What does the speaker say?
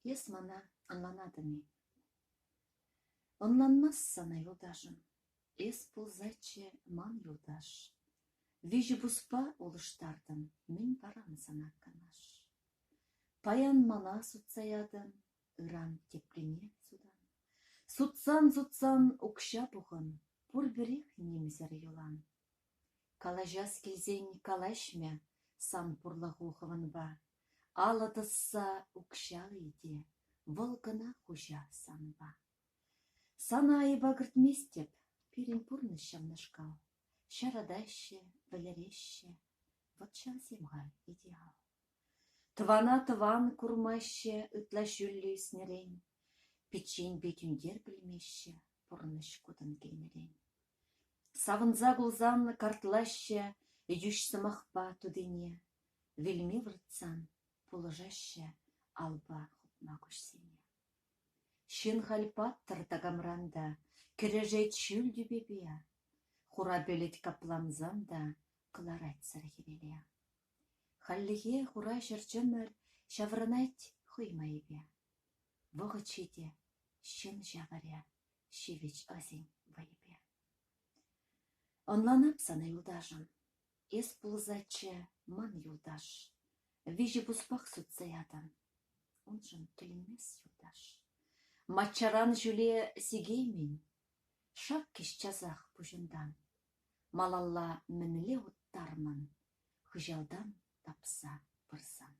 Ес мана анланадыми. Онланмас сана юлдашым, ес пулзаче ман юлдаш. Вижі буспа олыштардым, мен барам сана канаш. Паян мана сутсаядым, ыран теплене судан. Сутсан укша бұғын, пұр бірек немзер юлан. Калажас келзен калашмя, сан пұрлағуғывын ба. Ала тысса укшалы иде, волгына хужа санба. Сана айба гіртместеп, пирен пұрны шамнашкал. Шарадаще, валереще, вот шансемға идеал. Тыван курмаще, ытла жүллі снерен. Печень бетюндер білмеще, пұрныш кудын кейнерен. Савынза бұлзан картлаще, юшсы мақпа тудыне. Вельме врытсан, пулыжаще, алба хутма күшсене. Шын хальпат тыртагамранда, кережет шүл дүбебея. Хура бөлет капламзанда, кыларать сархереле. Халлиге хура жырчымыр, шаврынать хуймайбе. Вғычеде, шын жаваря, шевеч азин вайбе. Онланап сана юлдашым, ес пулзачы ман юлдаш. Вижі бұспақ сүтсаядан, он жын түлінмес юлдаш. Матчаран жүле сегеймен, шақ кеш жазақ бұжындан. Малалла мініле ұттармын, хүжалдан тапса бұрсан.